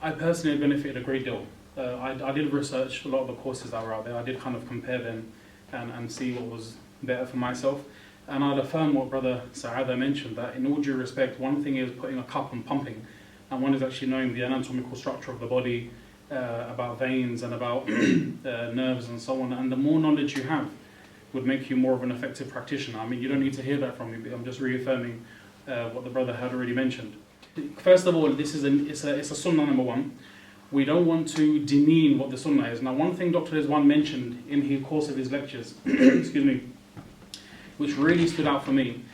I personally benefited a great deal. I did research a lot of the courses that were out there. I did kind of compare them and see what was better for myself. And I'd affirm what Brother Sa'ada mentioned, that in all due respect, one thing is putting a cup and pumping, and one is actually knowing the anatomical structure of the body, about veins and about nerves and so on. And the more knowledge you have would make you more of an effective practitioner. I mean, you don't need to hear that from me, but I'm just reaffirming what the brother had already mentioned. First of all, this is it's a sunnah number one. We don't want to demean what the sunnah is. Now, one thing Dr. Rizwan mentioned in the course of his lectures, excuse me, which really stood out for me,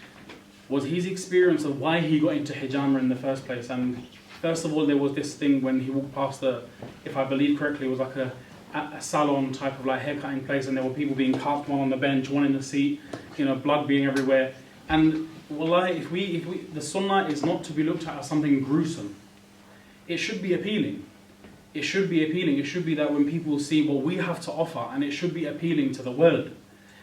was his experience of why he got into hijama in the first place. And first of all, there was this thing when he walked past the, if I believe correctly, it was like a salon type of like haircutting place, and there were people being cut, one on the bench, one in the seat, you know, blood being everywhere. And wallahi, if we the sunnah is not to be looked at as something gruesome. It should be appealing. It should be appealing. It should be that when people see what we have to offer, and it should be appealing to the world,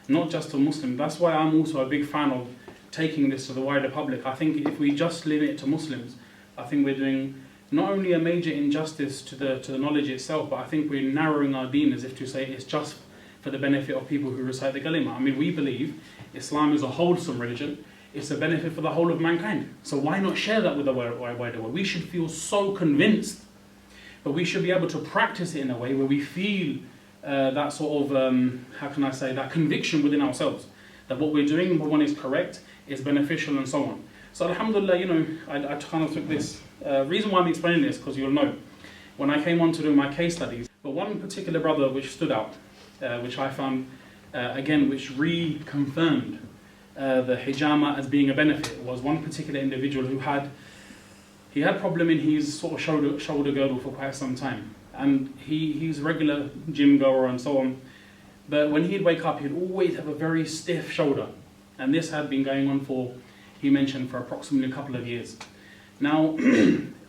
not just to Muslims. That's why I'm also a big fan of taking this to the wider public. I think if we just limit it to Muslims, I think we're doing not only a major injustice to the knowledge itself, but I think we're narrowing our deen as if to say it's just for the benefit of people who recite the kalima. I mean, we believe Islam is a wholesome religion. It's a benefit for the whole of mankind. So why not share that with the wider world? We should feel so convinced, but we should be able to practice it in a way where we feel that sort of, how can I say, that conviction within ourselves, that what we're doing, number one, is correct, is beneficial, and so on. So alhamdulillah, you know, I kind of took this. Reason why I'm explaining this, because you'll know, when I came on to do my case studies, but one particular brother which stood out, which I found, again, which reconfirmed the hijama as being a benefit, was one particular individual who had problem in his sort of shoulder girdle for quite some time. And he's a regular gym goer and so on. But when he'd wake up, he'd always have a very stiff shoulder. And this had been going on for, he mentioned, for approximately a couple of years. Now,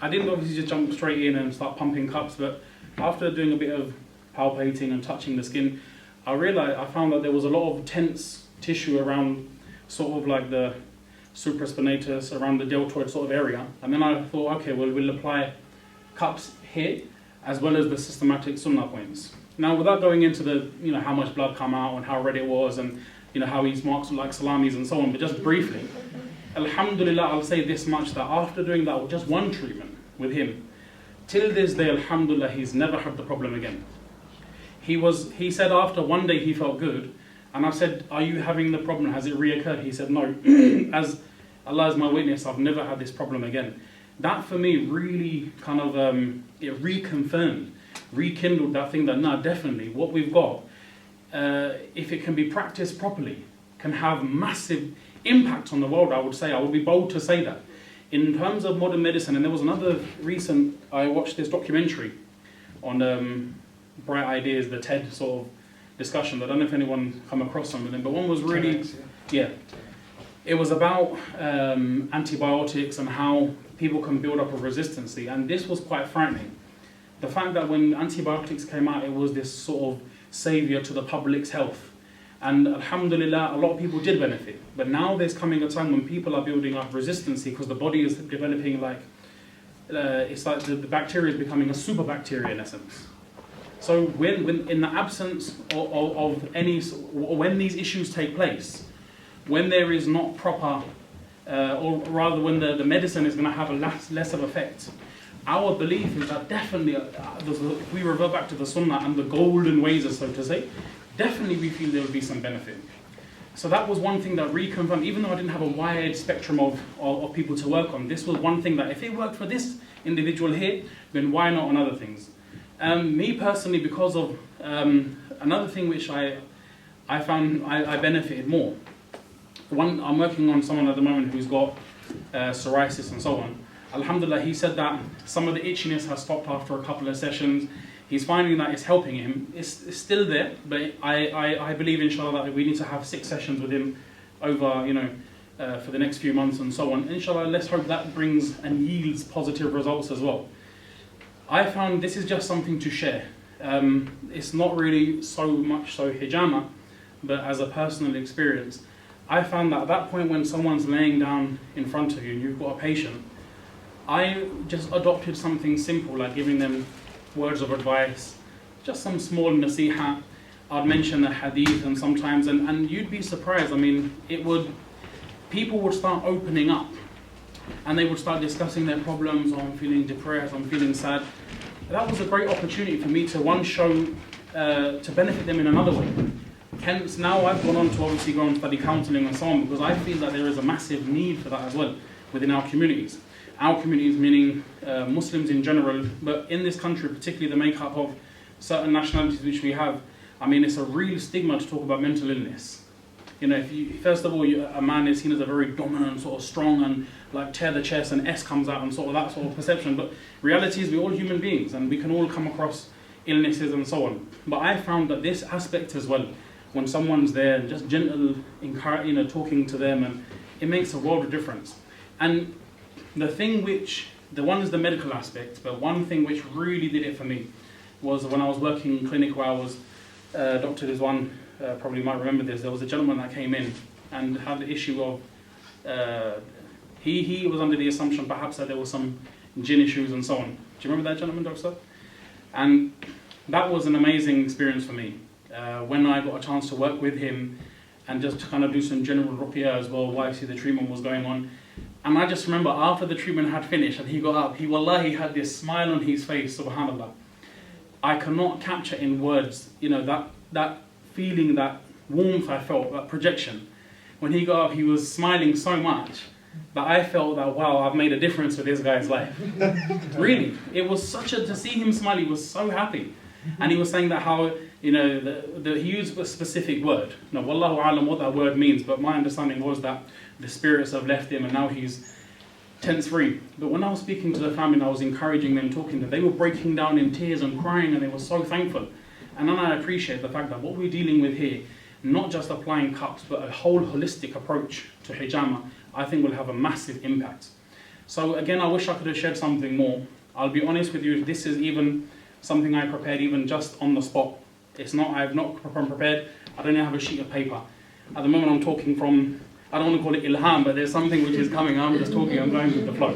I didn't obviously just jump straight in and start pumping cups, but after doing a bit of palpating and touching the skin, I found that there was a lot of tense tissue around sort of like the supraspinatus, around the deltoid sort of area. And then I thought, okay, well, we'll apply cups here, as well as the systematic sunnah points. Now, without going into the, you know, how much blood come out and how red it was, and, you know, how his marks look like salamis and so on, but just briefly, alhamdulillah, I'll say this much, that after doing that, just one treatment with him, till this day, alhamdulillah, he's never had the problem again. He said after one day he felt good, and I said, are you having the problem? Has it reoccurred? He said, no. As Allah is my witness, I've never had this problem again. That for me really kind of, it reconfirmed, rekindled that thing that, no, definitely, what we've got, if it can be practiced properly, can have massive impact on the world, I would say. I would be bold to say that. In terms of modern medicine, and there was another recent, I watched this documentary on Bright Ideas, the TED sort of discussion. I don't know if anyone come across some of them, but one was really, yeah. It was about antibiotics and how people can build up a resistance, and this was quite frightening. The fact that when antibiotics came out, it was this sort of savior to the public's health. And alhamdulillah, a lot of people did benefit. But now there's coming a time when people are building up resistance because the body is developing like, it's like the bacteria is becoming a super bacteria in essence. So when in the absence of any, when these issues take place, when there is not proper, or rather when the medicine is going to have a less of effect, our belief is that definitely, if we revert back to the sunnah and the golden ways, so to say, definitely we feel there would be some benefit. So that was one thing that reconfirmed, even though I didn't have a wide spectrum of people to work on, this was one thing that if it worked for this individual here, then why not on other things? Me personally, because of another thing which I found I benefited more. One, I'm working on someone at the moment who's got psoriasis and so on. Alhamdulillah, he said that some of the itchiness has stopped after a couple of sessions. He's finding that it's helping him. It's still there, but I believe, inshallah, that we need to have 6 sessions with him over, you know, for the next few months and so on. Inshallah, let's hope that brings and yields positive results as well. I found this is just something to share. It's not really so much so hijama, but as a personal experience, I found that at that point when someone's laying down in front of you and you've got a patient, I just adopted something simple, like giving them words of advice, just some small nasiha. I'd mention a hadith and sometimes, and you'd be surprised. I mean, people would start opening up, and they would start discussing their problems. Oh, I'm feeling depressed, I'm feeling sad. That was a great opportunity for me to show, to benefit them in another way. Hence, now I've gone on to obviously go and study counselling and so on, because I feel that there is a massive need for that as well within our communities. Our communities meaning Muslims in general, but in this country, particularly the makeup of certain nationalities which we have, I mean, it's a real stigma to talk about mental illness. You know, first of all, a man is seen as a very dominant, sort of strong and like tear the chest and S comes out and sort of that sort of perception. But reality is we're all human beings and we can all come across illnesses and so on. But I found that this aspect as well, when someone's there and just gentle, talking to them, and it makes a world of difference. And the one is the medical aspect, but one thing which really did it for me was when I was working in clinic where I was Dr. Rizwan probably might remember this. There was a gentleman that came in and had the issue of he was under the assumption perhaps that there was some jinn issues and so on. Do you remember that gentleman, Doctor? And that was an amazing experience for me when I got a chance to work with him and just to kind of do some general ruqya as well while the treatment was going on. And I just remember after the treatment had finished and he got up, he had this smile on his face, subhanAllah. I cannot capture in words, that feeling, that warmth I felt, that projection. When he got up, he was smiling so much that I felt that, wow, I've made a difference with this guy's life. Really, it was to see him smile, he was so happy. And he was saying that how, he used a specific word. No, wallahu alam what that word means, but my understanding was that the spirits have left him and now he's tense-free. But when I was speaking to the family and I was encouraging them, talking to them, they were breaking down in tears and crying and they were so thankful. And then I appreciate the fact that what we're dealing with here, not just applying cups, but a whole holistic approach to hijama, I think will have a massive impact. So again, I wish I could have shared something more. I'll be honest with you, this is even something I prepared even just on the spot. I've not prepared, I don't even have a sheet of paper. At the moment I'm talking from, I don't want to call it ilham, but there's something which is coming, I'm just talking, I'm going with the flow.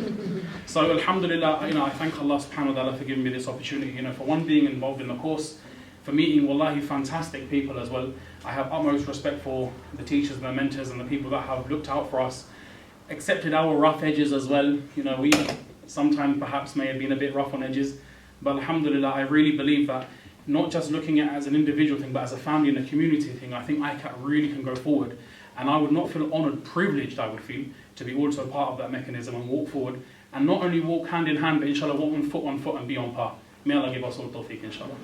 So alhamdulillah, I thank Allah subhanahu wa ta'ala for giving me this opportunity, for one, being involved in the course, for meeting wallahi fantastic people as well. I have utmost respect for the teachers and the mentors and the people that have looked out for us, accepted our rough edges as well. We sometimes perhaps may have been a bit rough on edges, but alhamdulillah, I really believe that not just looking at it as an individual thing, but as a family and a community thing, I think ICAHT really can go forward. And I would not feel honoured, privileged, I would feel, to be also part of that mechanism and walk forward. And not only walk hand in hand, but inshallah walk on foot and be on par. May Allah give us all tawfiq, inshallah.